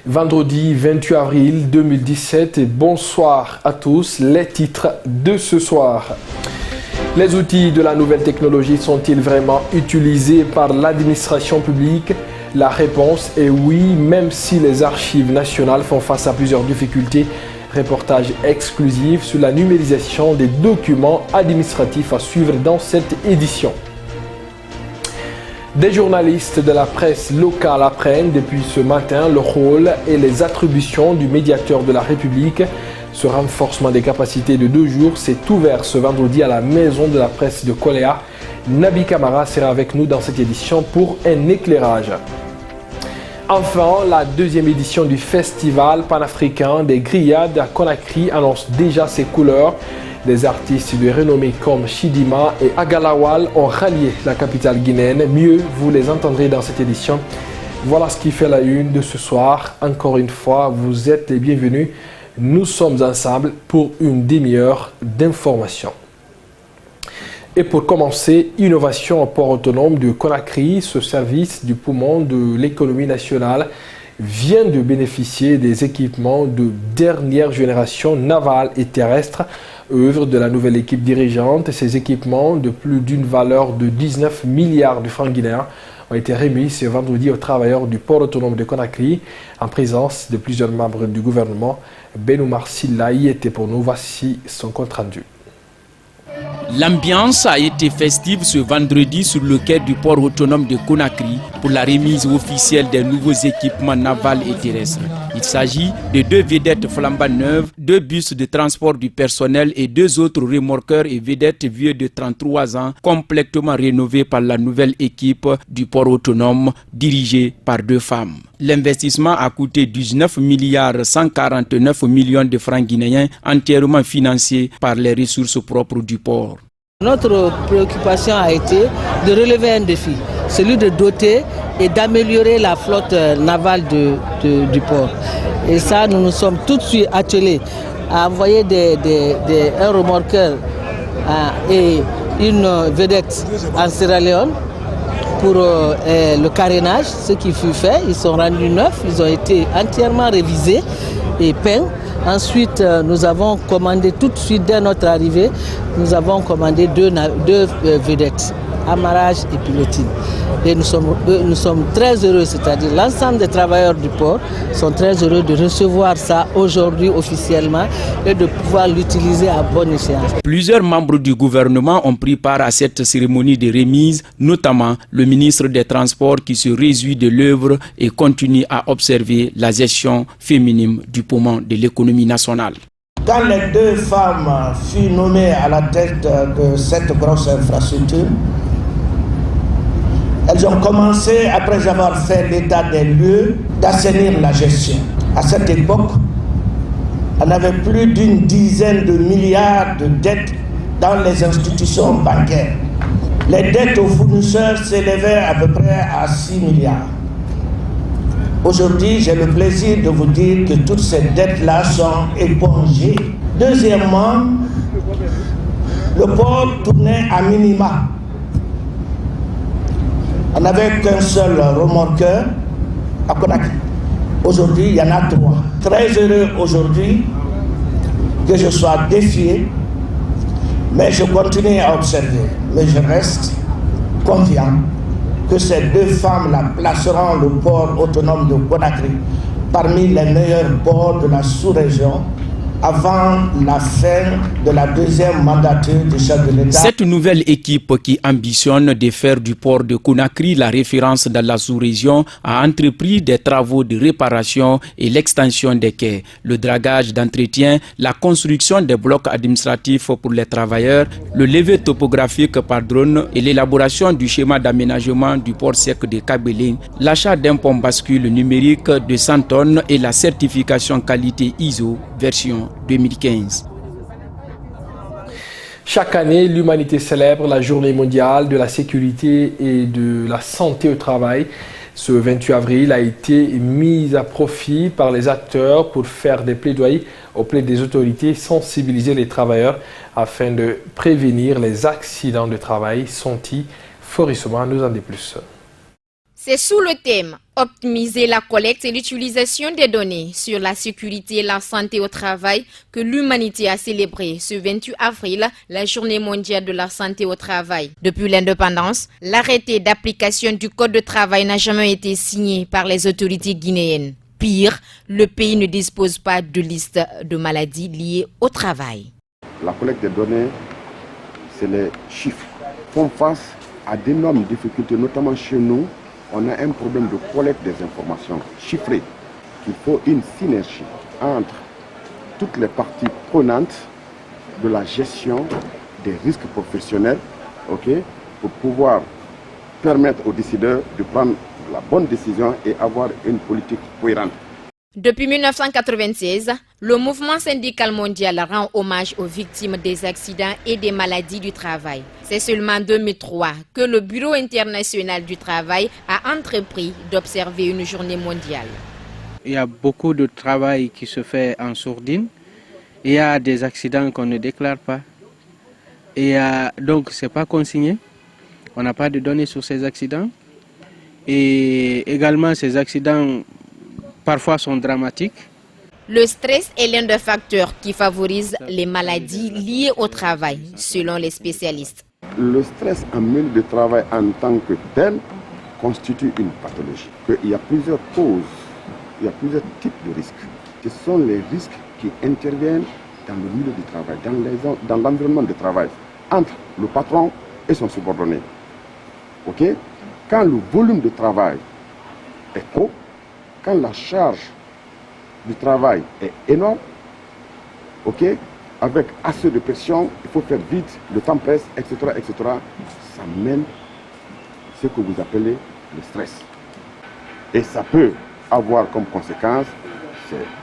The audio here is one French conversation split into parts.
Vendredi 28 avril 2017 et bonsoir à tous. Les titres de ce soir. Les outils de la nouvelle technologie sont-ils vraiment utilisés par l'administration publique? La réponse est oui, même si les archives nationales font face à plusieurs difficultés. Reportage exclusif sur la numérisation des documents administratifs à suivre dans cette édition. Des journalistes de la presse locale apprennent depuis ce matin le rôle et les attributions du médiateur de la République. Ce renforcement des capacités de 2 jours s'est ouvert ce vendredi à la maison de la presse de Koléa. Nabi Kamara sera avec nous dans cette édition pour un éclairage. Enfin, la 2e édition du festival panafricain des grillades à Conakry annonce déjà ses couleurs. Des artistes de renommée comme Chidima et Agalawal ont rallié la capitale guinéenne. Mieux, vous les entendrez dans cette édition. Voilà ce qui fait la une de ce soir. Encore une fois, vous êtes les bienvenus. Nous sommes ensemble pour une demi-heure d'information. Et pour commencer, innovation au port autonome de Conakry, ce service du poumon de l'économie nationale vient de bénéficier des équipements de dernière génération navale et terrestre, œuvre de la nouvelle équipe dirigeante. Ces équipements de plus d'une valeur de 19 milliards de francs guinéens ont été remis ce vendredi aux travailleurs du port autonome de Conakry en présence de plusieurs membres du gouvernement. Benoumar Silla y était pour nous. Voici son compte rendu. L'ambiance a été festive ce vendredi sur le quai du port autonome de Conakry pour la remise officielle des nouveaux équipements navals et terrestres. Il s'agit de 2 vedettes flambant neuves, 2 bus de transport du personnel et 2 autres remorqueurs et vedettes vieux de 33 ans complètement rénovés par la nouvelle équipe du port autonome dirigée par 2 femmes. L'investissement a coûté 19 milliards 149 millions de francs guinéens entièrement financés par les ressources propres du port. Notre préoccupation a été de relever un défi, celui de doter et d'améliorer la flotte navale du port. Et ça, nous nous sommes tout de suite attelés à envoyer un remorqueur et une vedette en Sierra Leone pour le carénage, ce qui fut fait. Ils sont rendus neufs, ils ont été entièrement révisés et peints. Ensuite, nous avons commandé tout de suite, dès notre arrivée, nous avons commandé 2 vedettes, amarrage et pilotine. Et nous sommes très heureux, c'est-à-dire l'ensemble des travailleurs du port sont très heureux de recevoir ça aujourd'hui officiellement et de pouvoir l'utiliser à bonne échéance. Plusieurs membres du gouvernement ont pris part à cette cérémonie de remise, notamment le ministre des Transports qui se réjouit de l'œuvre et continue à observer la gestion féminine du poumon de l'économie nationale. Quand les 2 femmes furent nommées à la tête de cette grosse infrastructure, elles ont commencé, après avoir fait l'état des lieux, d'assainir la gestion. À cette époque, on avait plus d'une dizaine de milliards de dettes dans les institutions bancaires. Les dettes aux fournisseurs s'élevaient à peu près à 6 milliards. Aujourd'hui, j'ai le plaisir de vous dire que toutes ces dettes-là sont épongées. Deuxièmement, le port tournait à minima. On n'avait qu'un seul remorqueur à Conakry. Aujourd'hui, il y en a 3. Très heureux aujourd'hui que je sois défié, mais je continue à observer. Mais je reste confiant que ces 2 femmes-là placeront le port autonome de Conakry parmi les meilleurs ports de la sous-région avant la fin de la 2e mandature du chef de l'État. Cette nouvelle équipe qui ambitionne de faire du port de Conakry la référence dans la sous-région a entrepris des travaux de réparation et l'extension des quais, le dragage d'entretien, la construction des blocs administratifs pour les travailleurs, le levé topographique par drone et l'élaboration du schéma d'aménagement du port sec de Kabeling, l'achat d'un pont bascule numérique de 100 tonnes et la certification qualité ISO version 2015. Chaque année, l'humanité célèbre la journée mondiale de la sécurité et de la santé au travail. Ce 28 avril a été mis à profit par les acteurs pour faire des plaidoyers auprès des autorités, sensibiliser les travailleurs afin de prévenir les accidents de travail. Sonti Forissoma nous en dit plus. C'est sous le thème « Optimiser la collecte et l'utilisation des données sur la sécurité et la santé au travail » que l'humanité a célébré ce 28 avril la Journée mondiale de la santé au travail. Depuis l'indépendance, l'arrêté d'application du Code de travail n'a jamais été signé par les autorités guinéennes. Pire, le pays ne dispose pas de liste de maladies liées au travail. La collecte des données, c'est les chiffres. Font face à d'énormes difficultés, notamment chez nous. On a un problème de collecte des informations chiffrées. Il faut une synergie entre toutes les parties prenantes de la gestion des risques professionnels, pour pouvoir permettre aux décideurs de prendre la bonne décision et avoir une politique cohérente. Depuis 1996, le mouvement syndical mondial rend hommage aux victimes des accidents et des maladies du travail. C'est seulement en 2003 que le Bureau international du travail a entrepris d'observer une journée mondiale. Il y a beaucoup de travail qui se fait en sourdine. Il y a des accidents qu'on ne déclare pas. Et donc, ce n'est pas consigné. On n'a pas de données sur ces accidents. Et également, ces accidents parfois sont dramatiques. Le stress est l'un des facteurs qui favorise les maladies liées au travail, selon les spécialistes. Le stress en milieu de travail en tant que tel constitue une pathologie. Il y a plusieurs causes, il y a plusieurs types de risques. Ce sont les risques qui interviennent dans le milieu du travail, dans l'environnement de travail, entre le patron et son subordonné. Quand le volume de travail est trop, quand la charge du travail est énorme, avec assez de pression, il faut faire vite, le temps presse, etc., ça mène ce que vous appelez le stress. Et ça peut avoir comme conséquence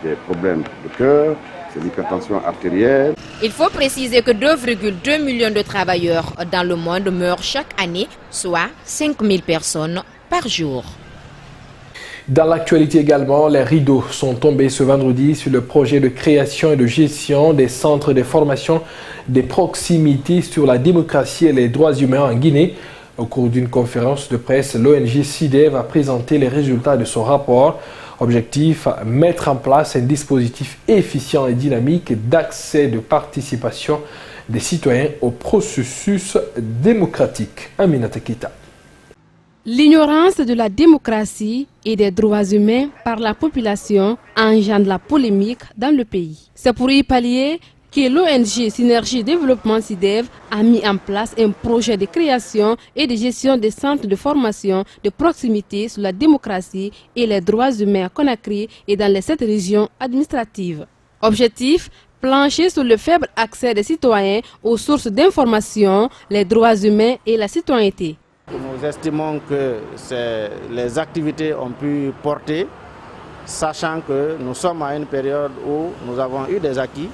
des problèmes de cœur, c'est l'hypertension artérielle. Il faut préciser que 2,2 millions de travailleurs dans le monde meurent chaque année, soit 5 000 personnes par jour. Dans l'actualité également, les rideaux sont tombés ce vendredi sur le projet de création et de gestion des centres de formation des proximités sur la démocratie et les droits humains en Guinée. Au cours d'une conférence de presse, l'ONG CIDEV a présenté les résultats de son rapport. Objectif, mettre en place un dispositif efficient et dynamique d'accès de participation des citoyens au processus démocratique. Aminata Keita. L'ignorance de la démocratie et des droits humains par la population engendre la polémique dans le pays. C'est pour y pallier que l'ONG Synergie Développement CIDEV a mis en place un projet de création et de gestion des centres de formation de proximité sur la démocratie et les droits humains à Conakry et dans les 7 régions administratives. Objectif, plancher sur le faible accès des citoyens aux sources d'information, les droits humains et la citoyenneté. Nous estimons que les activités ont pu porter, sachant que nous sommes à une période où nous avons eu des acquis,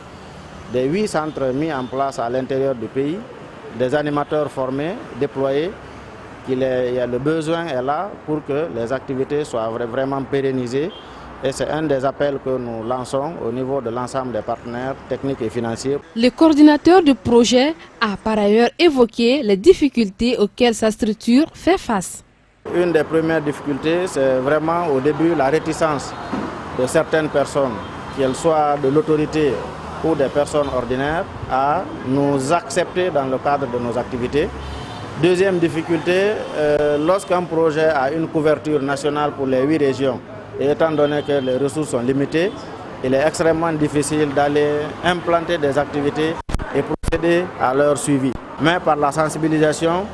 des 8 centres mis en place à l'intérieur du pays, des animateurs formés, déployés, le besoin est là pour que les activités soient vraiment pérennisées. Et c'est un des appels que nous lançons au niveau de l'ensemble des partenaires techniques et financiers. Le coordinateur du projet a par ailleurs évoqué les difficultés auxquelles sa structure fait face. Une des premières difficultés, c'est vraiment au début la réticence de certaines personnes, qu'elles soient de l'autorité ou des personnes ordinaires, à nous accepter dans le cadre de nos activités. Deuxième difficulté, lorsqu'un projet a une couverture nationale pour les 8 régions, et étant donné que les ressources sont limitées, il est extrêmement difficile d'aller implanter des activités et procéder à leur suivi. Mais par la sensibilisation,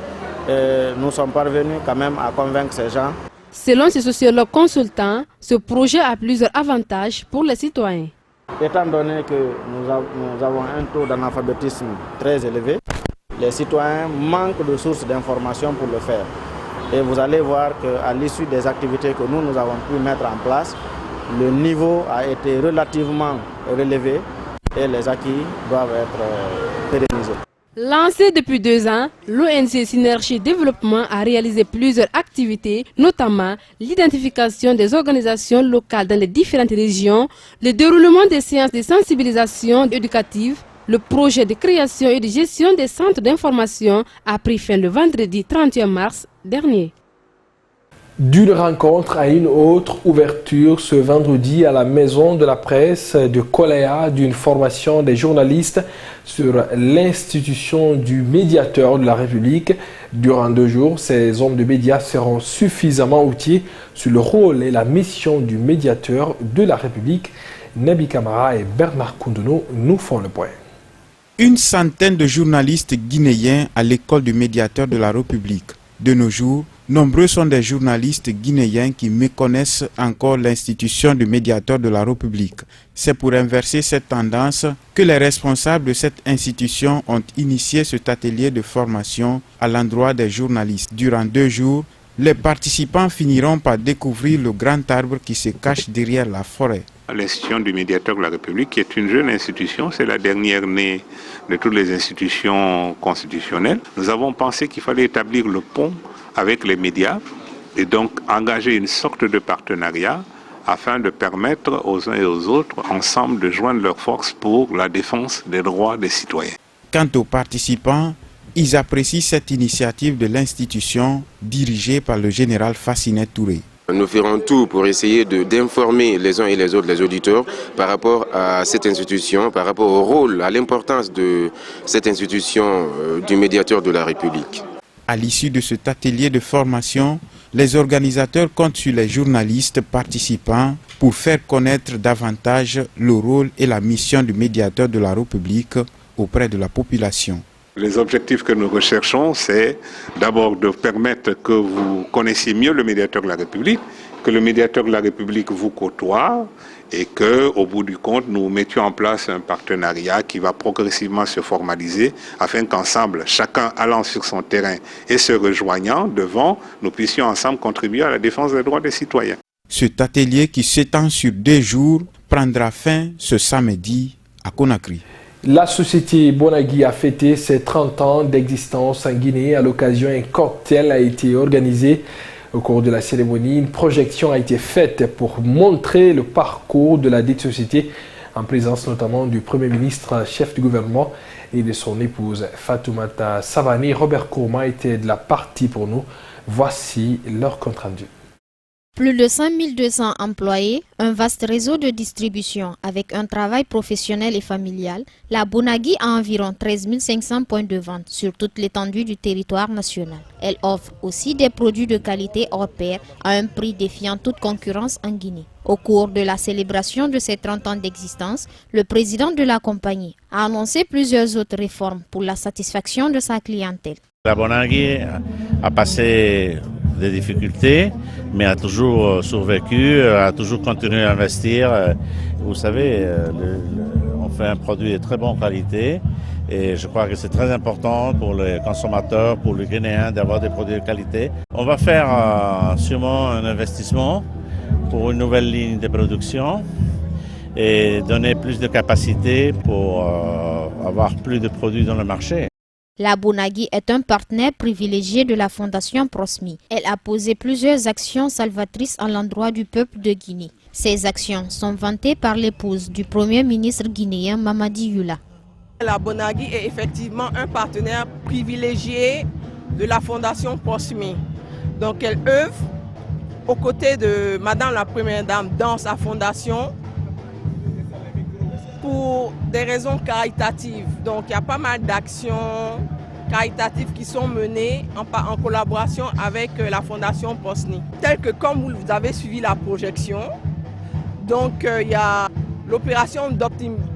nous sommes parvenus quand même à convaincre ces gens. Selon ces sociologues consultants, ce projet a plusieurs avantages pour les citoyens. Étant donné que nous avons un taux d'analphabétisme très élevé, les citoyens manquent de sources d'informations pour le faire. Et vous allez voir qu'à l'issue des activités que nous avons pu mettre en place, le niveau a été relativement relevé et les acquis doivent être pérennisés. Lancé depuis 2 ans, l'ONG Synergie Développement a réalisé plusieurs activités, notamment l'identification des organisations locales dans les différentes régions, le déroulement des séances de sensibilisation éducative. Le projet de création et de gestion des centres d'information a pris fin le vendredi 31 mars dernier. D'une rencontre à une autre, ouverture ce vendredi à la Maison de la Presse de Koléa d'une formation des journalistes sur l'institution du médiateur de la République. Durant 2 jours, ces hommes de médias seront suffisamment outillés sur le rôle et la mission du médiateur de la République. Nabi Kamara et Bernard Koundounou nous font le point. Une centaine de journalistes guinéens à l'école du médiateur de la République. De nos jours, nombreux sont des journalistes guinéens qui méconnaissent encore l'institution du médiateur de la République. C'est pour inverser cette tendance que les responsables de cette institution ont initié cet atelier de formation à l'endroit des journalistes. Durant 2 jours, les participants finiront par découvrir le grand arbre qui se cache derrière la forêt. L'institution du médiateur de la République, qui est une jeune institution, c'est la dernière née de toutes les institutions constitutionnelles. Nous avons pensé qu'il fallait établir le pont avec les médias et donc engager une sorte de partenariat afin de permettre aux uns et aux autres, ensemble, de joindre leurs forces pour la défense des droits des citoyens. Quant aux participants, ils apprécient cette initiative de l'institution dirigée par le général Fassinet Touré. Nous ferons tout pour essayer d'informer les uns et les autres, les auditeurs, par rapport à cette institution, par rapport au rôle, à l'importance de cette institution du médiateur de la République. À l'issue de cet atelier de formation, les organisateurs comptent sur les journalistes participants pour faire connaître davantage le rôle et la mission du médiateur de la République auprès de la population. Les objectifs que nous recherchons, c'est d'abord de permettre que vous connaissiez mieux le médiateur de la République, que le médiateur de la République vous côtoie et qu'au bout du compte, nous mettions en place un partenariat qui va progressivement se formaliser afin qu'ensemble, chacun allant sur son terrain et se rejoignant devant, nous puissions ensemble contribuer à la défense des droits des citoyens. Cet atelier qui s'étend sur 2 jours prendra fin ce samedi à Conakry. La société Bonagui a fêté ses 30 ans d'existence en Guinée. À l'occasion, un cocktail a été organisé. Au cours de la cérémonie, une projection a été faite pour montrer le parcours de la dite société, en présence notamment du Premier ministre, chef du gouvernement, et de son épouse Fatoumata Savani. Robert Kourma était de la partie pour nous. Voici leur compte rendu. Plus de 5200 employés, un vaste réseau de distribution avec un travail professionnel et familial, la Bonagui a environ 13 500 points de vente sur toute l'étendue du territoire national. Elle offre aussi des produits de qualité hors pair à un prix défiant toute concurrence en Guinée. Au cours de la célébration de ses 30 ans d'existence, le président de la compagnie a annoncé plusieurs autres réformes pour la satisfaction de sa clientèle. La Bonagui a passé des difficultés, mais a toujours survécu, a toujours continué à investir. Vous savez, on fait un produit de très bonne qualité et je crois que c'est très important pour les consommateurs, pour les Guinéens d'avoir des produits de qualité. On va faire sûrement un investissement pour une nouvelle ligne de production et donner plus de capacité pour avoir plus de produits dans le marché. La Bonagui est un partenaire privilégié de la Fondation Prosmi. Elle a posé plusieurs actions salvatrices à l'endroit du peuple de Guinée. Ces actions sont vantées par l'épouse du Premier ministre guinéen Mamadi Yula. La Bonagui est effectivement un partenaire privilégié de la Fondation Prosmi. Donc elle œuvre aux côtés de Madame la Première Dame dans sa fondation pour des raisons caritatives. Donc il y a pas mal d'actions caritatives qui sont menées en collaboration avec la Fondation Prosmi. Tel que comme vous avez suivi la projection, donc il y a l'opération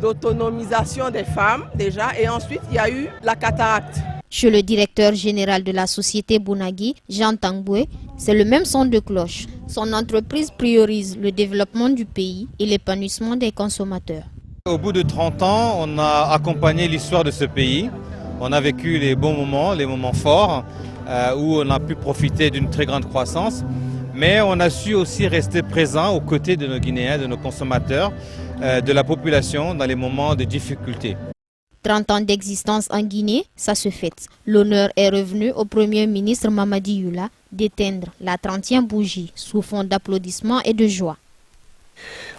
d'autonomisation des femmes déjà et ensuite il y a eu la cataracte. Chez le directeur général de la société Bonagui, Jean Tangboué, c'est le même son de cloche. Son entreprise priorise le développement du pays et l'épanouissement des consommateurs. Au bout de 30 ans, on a accompagné l'histoire de ce pays. On a vécu les bons moments, les moments forts, où on a pu profiter d'une très grande croissance. Mais on a su aussi rester présent aux côtés de nos Guinéens, de nos consommateurs, de la population dans les moments de difficulté. 30 ans d'existence en Guinée, ça se fête. L'honneur est revenu au Premier ministre Mamadi Yula d'éteindre la 30e bougie sous fond d'applaudissements et de joie.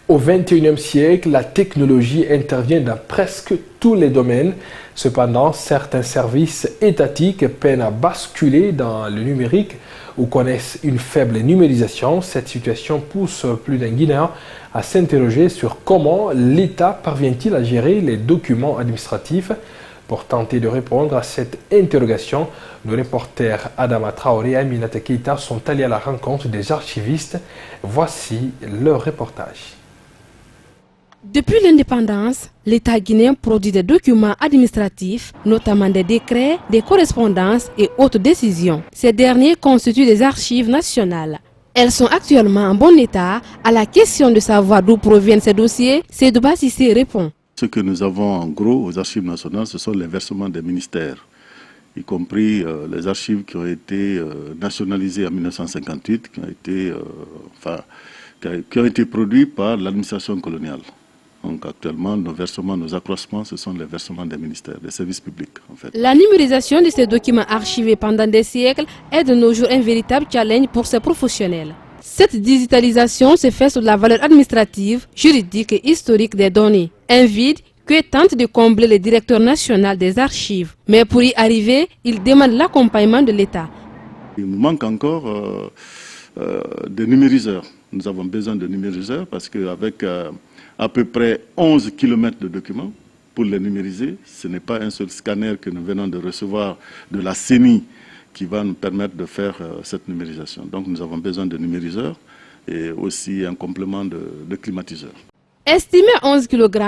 Au XXIe siècle, la technologie intervient dans presque tous les domaines. Cependant, certains services étatiques peinent à basculer dans le numérique ou connaissent une faible numérisation. Cette situation pousse plus d'un Guinéen à s'interroger sur comment l'État parvient-il à gérer les documents administratifs. Pour tenter de répondre à cette interrogation, nos reporters Adama Traoré et Aminata Keita sont allés à la rencontre des archivistes. Voici leur reportage. Depuis l'indépendance, l'État guinéen produit des documents administratifs, notamment des décrets, des correspondances et autres décisions. Ces derniers constituent des archives nationales. Elles sont actuellement en bon état. À la question de savoir d'où proviennent ces dossiers, Seydouba Sissé répond. Ce que nous avons en gros aux archives nationales, ce sont les versements des ministères, y compris les archives qui ont été nationalisées en 1958, qui ont été produits par l'administration coloniale. Donc actuellement, nos versements, nos accroissements, ce sont les versements des ministères, des services publics en fait. La numérisation de ces documents archivés pendant des siècles est de nos jours un véritable challenge pour ces professionnels. Cette digitalisation se fait sur la valeur administrative, juridique et historique des données. Un vide que tente de combler le directeur national des archives. Mais pour y arriver, il demande l'accompagnement de l'État. Il nous manque encore des numériseurs. Nous avons besoin de numériseurs parce qu'avec à peu près 11 km de documents, pour les numériser, ce n'est pas un seul scanner que nous venons de recevoir de la CENI qui va nous permettre de faire cette numérisation. Donc nous avons besoin de numériseurs et aussi un complément de climatiseurs. Estimés à 11 kg,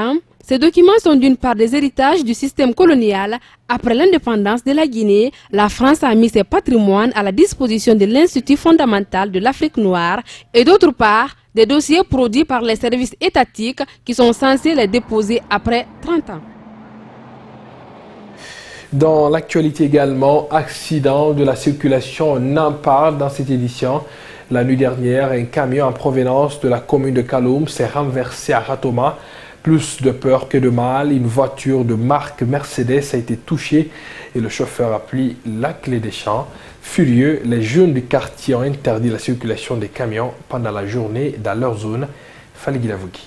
ces documents sont d'une part des héritages du système colonial. Après l'indépendance de la Guinée, la France a mis ses patrimoines à la disposition de l'Institut fondamental de l'Afrique noire et d'autre part, des dossiers produits par les services étatiques qui sont censés les déposer après 30 ans. Dans l'actualité également, accident de la circulation n'en parle dans cette édition. La nuit dernière, un camion en provenance de la commune de Kaloum s'est renversé à Ratoma. Plus de peur que de mal, une voiture de marque Mercedes a été touchée et le chauffeur a pris la clé des champs. Furieux, les jeunes du quartier ont interdit la circulation des camions pendant la journée dans leur zone. Faligui Lavouki.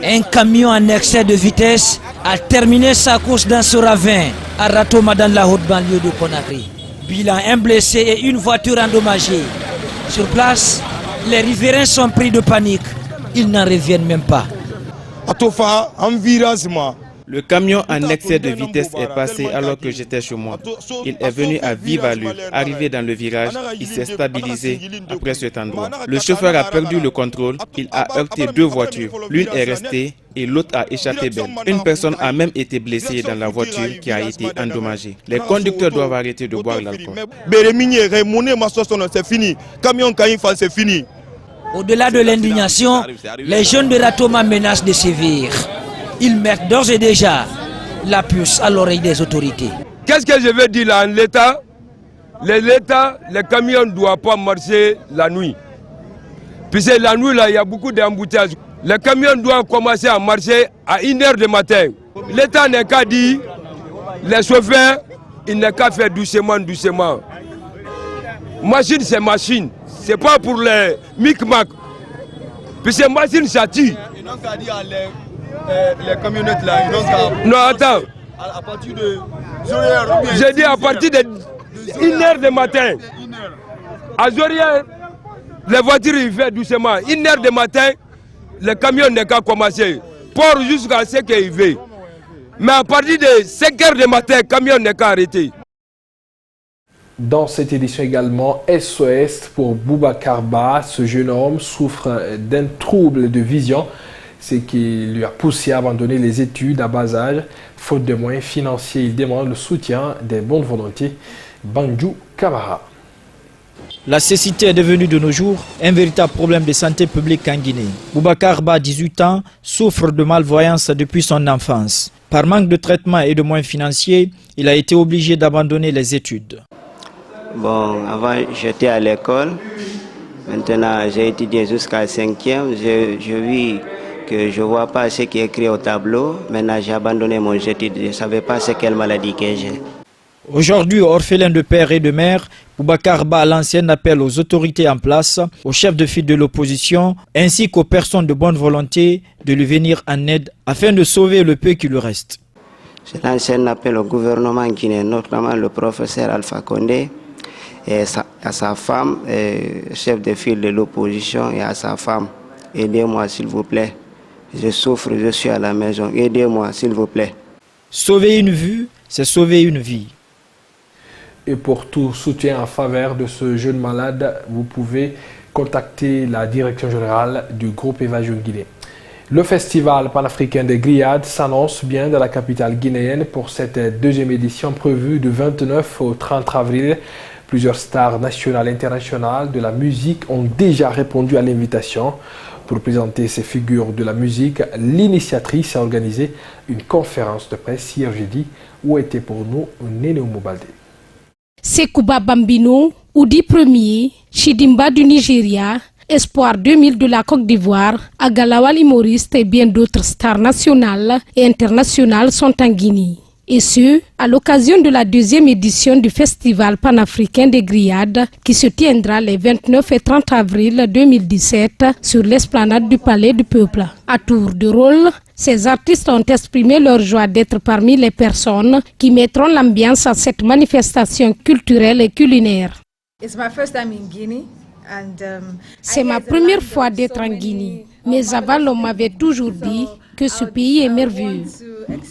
Un camion en excès de vitesse a terminé sa course dans ce ravin à Ratoma dans la haute banlieue de Conakry. Bilan, un blessé et une voiture endommagée. Sur place, les riverains sont pris de panique. Ils n'en reviennent même pas. Le camion en excès de vitesse est passé alors que j'étais chez moi. Il est venu à vive allure. Arrivé dans le virage, il s'est stabilisé après cet endroit. Le chauffeur a perdu le contrôle. Il a heurté deux voitures. L'une est restée et l'autre a échappé belle. Une personne a même été blessée dans la voiture qui a été endommagée. Les conducteurs doivent arrêter de boire l'alcool. C'est fini. Au-delà de l'indignation, les jeunes de Ratoma menacent de sévir. Ils mettent d'ores et déjà la puce à l'oreille des autorités. Qu'est-ce que je veux dire là? L'État, les camions ne doivent pas marcher la nuit. Puisque la nuit, là, il y a beaucoup d'embouteillages. Les camions doivent commencer à marcher à 1h du matin. L'État n'est qu'à dire, les chauffeurs, il n'est qu'à faire doucement. Machine, c'est machine. C'est pas pour les micmacs. Puisque machine, ça tue. Les camionnettes là, ils n'ont qu'à... Non, attends. À partir de... J'ai dit à partir de 1h du matin. À Zorière, les voitures, ils font doucement. 1h du matin, les camions n'ont qu'à commencer. Pour jusqu'à ce qu'ils veulent. Mais à partir de 5h du matin, les camions n'ont qu'à arrêter. Dans cette édition également, SOS pour Boubacar Ba. Ce jeune homme souffre d'un trouble de vision, ce qui lui a poussé à abandonner les études à bas âge. Faute de moyens financiers, il demande le soutien des bonnes volontés. Bandjou Kamara. La cécité est devenue de nos jours un véritable problème de santé publique en Guinée. Boubacar Ba, 18 ans, souffre de malvoyance depuis son enfance. Par manque de traitement et de moyens financiers, il a été obligé d'abandonner les études. Bon, avant j'étais à l'école, maintenant j'ai étudié jusqu'à 5e, je vis que je ne vois pas ce qui est écrit au tableau, maintenant j'ai abandonné mon étude, je ne savais pas ce quelle maladie que j'ai. Aujourd'hui, orphelin de père et de mère, Boubacar Ba lance un appel aux autorités en place, aux chefs de file de l'opposition, ainsi qu'aux personnes de bonne volonté de lui venir en aide afin de sauver le peu qui lui reste. Je lance un appel au gouvernement guinéen, notamment le professeur Alpha Condé, et à sa femme, chef de file de l'opposition, et à sa femme. Aidez-moi s'il vous plaît. Je souffre, je suis à la maison. Aidez-moi s'il vous plaît. Sauver une vue, c'est sauver une vie. Et pour tout soutien en faveur de ce jeune malade, vous pouvez contacter la direction générale du groupe Évasion Guinée. Le festival panafricain des grillades s'annonce bien dans la capitale guinéenne pour cette deuxième édition prévue du 29 au 30 avril. Plusieurs stars nationales et internationales de la musique ont déjà répondu à l'invitation. Pour présenter ces figures de la musique, l'initiatrice a organisé une conférence de presse hier jeudi où était pour nous Néné Mobaldé. Sekouba Bambino, Oudi Premier, Chidimba du Nigeria, Espoir 2000 de la Côte d'Ivoire, Agalawali Maurice et bien d'autres stars nationales et internationales sont en Guinée. Et ce, à l'occasion de la deuxième édition du Festival panafricain des grillades qui se tiendra les 29 et 30 avril 2017 sur l'esplanade du Palais du Peuple. À tour de rôle, ces artistes ont exprimé leur joie d'être parmi les personnes qui mettront l'ambiance à cette manifestation culturelle et culinaire. C'est ma première fois d'être en Guinée, mais avant on m'avait toujours dit que ce pays est merveilleux.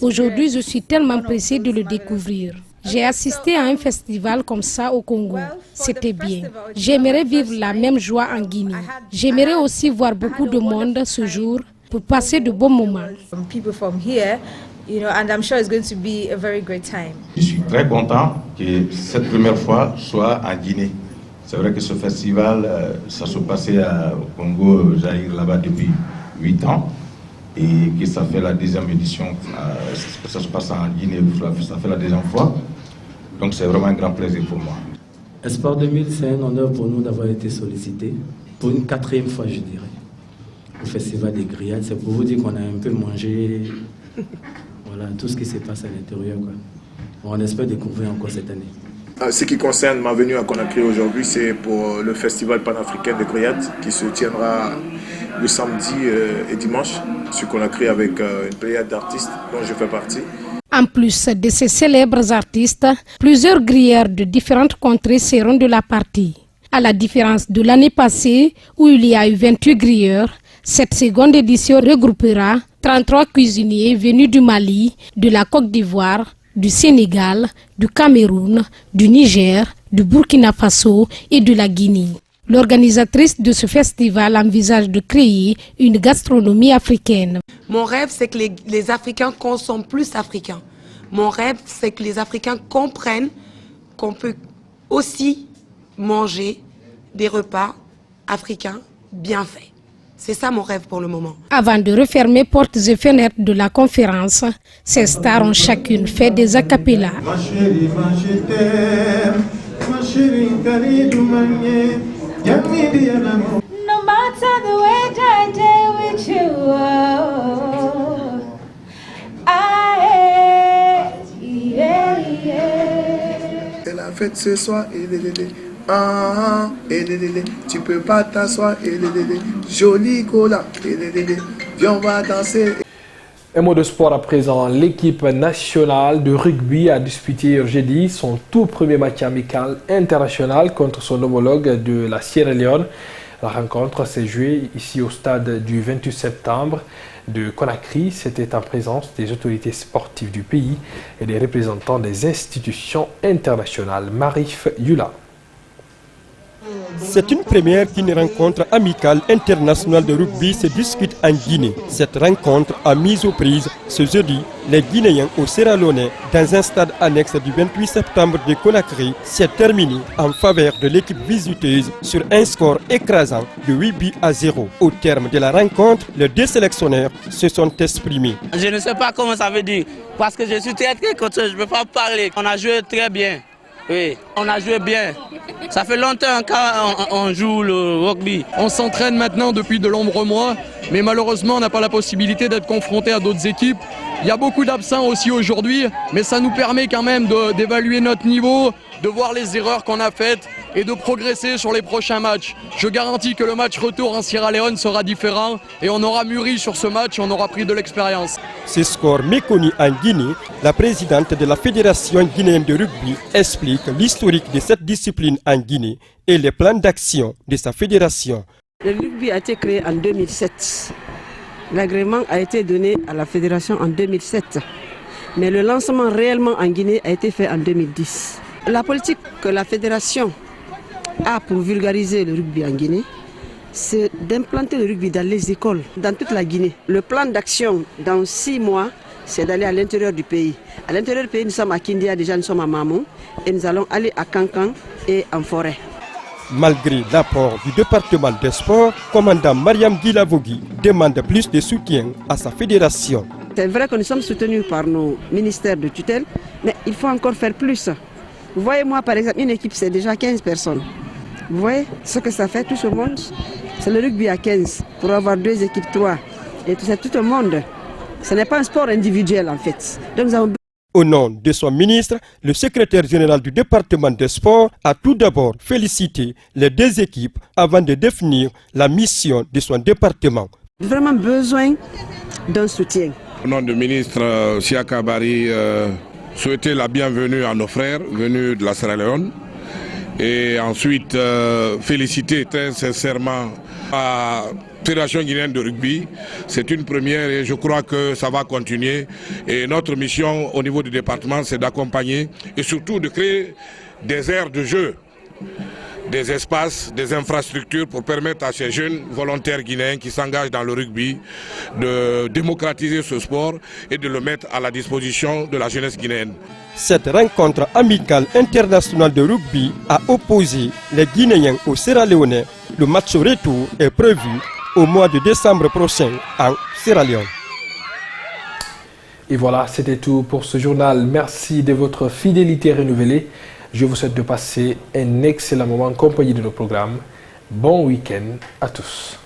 Aujourd'hui, je suis tellement pressée de le découvrir. J'ai assisté à un festival comme ça au Congo. C'était bien. J'aimerais vivre la même joie en Guinée. J'aimerais aussi voir beaucoup de monde ce jour pour passer de bons moments. Je suis très content que cette première fois soit en Guinée. C'est vrai que ce festival, ça se passait au Congo, Zaïre, là-bas depuis 8 ans. Et que ça fait la deuxième édition, ça se passe en Guinée, ça fait la deuxième fois. Donc c'est vraiment un grand plaisir pour moi. Espoir 2000, c'est un honneur pour nous d'avoir été sollicités, pour une 4e fois je dirais, au Festival des grillades. C'est pour vous dire qu'on a un peu mangé voilà, tout ce qui se passe à l'intérieur. On espère découvrir encore cette année. Ce qui concerne ma venue à Conakry aujourd'hui, c'est pour le Festival panafricain des grillades qui se tiendra le samedi et dimanche sur Conakry avec une pléiade d'artistes dont je fais partie. En plus de ces célèbres artistes, plusieurs grilleurs de différentes contrées seront de la partie. À la différence de l'année passée où il y a eu 28 grilleurs, cette seconde édition regroupera 33 cuisiniers venus du Mali, de la Côte d'Ivoire, du Sénégal, du Cameroun, du Niger, du Burkina Faso et de la Guinée. L'organisatrice de ce festival envisage de créer une gastronomie africaine. Mon rêve, c'est que les Africains consomment plus africains. Mon rêve, c'est que les Africains comprennent qu'on peut aussi manger des repas africains bien faits. C'est ça mon rêve pour le moment. Avant de refermer portes et fenêtres de la conférence, ces stars ont chacune fait des acapellas. Ma chérie, je t'aime. Ma chérie, no matter the way I day with you, C'est la fête ce soir, tu peux pas t'asseoir, joli cola, viens on va danser. Un mot de sport à présent. L'équipe nationale de rugby a disputé jeudi son tout premier match amical international contre son homologue de la Sierra Leone. La rencontre s'est jouée ici au stade du 28 septembre de Conakry. C'était en présence des autorités sportives du pays et des représentants des institutions internationales. Marif Yula. C'est une première qu'une rencontre amicale internationale de rugby se dispute en Guinée. Cette rencontre a mis aux prises ce jeudi les Guinéens au Sierra Leone dans un stade annexe du 28 septembre de Conakry s'est terminée en faveur de l'équipe visiteuse sur un score écrasant de 8 buts à 0. Au terme de la rencontre, les deux sélectionneurs se sont exprimés. Je ne sais pas comment ça veut dire parce que je suis très content, je ne peux pas parler. On a joué très bien. Oui, on a joué bien. Ça fait longtemps qu'on joue le rugby. On s'entraîne maintenant depuis de nombreux mois, mais malheureusement on n'a pas la possibilité d'être confronté à d'autres équipes. Il y a beaucoup d'absents aussi aujourd'hui, mais ça nous permet quand même d'évaluer notre niveau, de voir les erreurs qu'on a faites et de progresser sur les prochains matchs. Je garantis que le match retour en Sierra Leone sera différent et on aura mûri sur ce match et on aura pris de l'expérience. Ce score méconnu en Guinée, la présidente de la Fédération guinéenne de rugby explique l'historique de cette discipline en Guinée et les plans d'action de sa fédération. Le rugby a été créé en 2007. L'agrément a été donné à la fédération en 2007. Mais le lancement réellement en Guinée a été fait en 2010. La politique que la fédération a pour vulgariser le rugby en Guinée, c'est d'implanter le rugby dans les écoles, dans toute la Guinée. Le plan d'action dans 6 mois, c'est d'aller à l'intérieur du pays. À l'intérieur du pays, nous sommes à Kindia, déjà nous sommes à Mamou, et nous allons aller à Kankan et en forêt. Malgré l'apport du département des sports, commandant Mariam Guilavogui demande plus de soutien à sa fédération. C'est vrai que nous sommes soutenus par nos ministères de tutelle, mais il faut encore faire plus. Vous voyez, moi par exemple, une équipe c'est déjà 15 personnes. Vous voyez ce que ça fait, tout ce monde? C'est le rugby à 15, pour avoir 2 équipes, 3. Et c'est tout le monde. Ce n'est pas un sport individuel en fait. Donc nous avons... Au nom de son ministre, le secrétaire général du département des sports a tout d'abord félicité les 2 équipes avant de définir la mission de son département. Vraiment besoin d'un soutien. Au nom du ministre Siaka Bari, souhaiter la bienvenue à nos frères venus de la Sierra Leone et ensuite féliciter très sincèrement la Fédération guinéenne de rugby. C'est une première et je crois que ça va continuer. Et notre mission au niveau du département, c'est d'accompagner et surtout de créer des aires de jeu, des espaces, des infrastructures pour permettre à ces jeunes volontaires guinéens qui s'engagent dans le rugby de démocratiser ce sport et de le mettre à la disposition de la jeunesse guinéenne. Cette rencontre amicale internationale de rugby a opposé les Guinéens aux Sierra-Léonais. Le match retour est prévu au mois de décembre prochain en Sierra Leone. Et voilà, c'était tout pour ce journal. Merci de votre fidélité renouvelée. Je vous souhaite de passer un excellent moment en compagnie de nos programmes. Bon week-end à tous.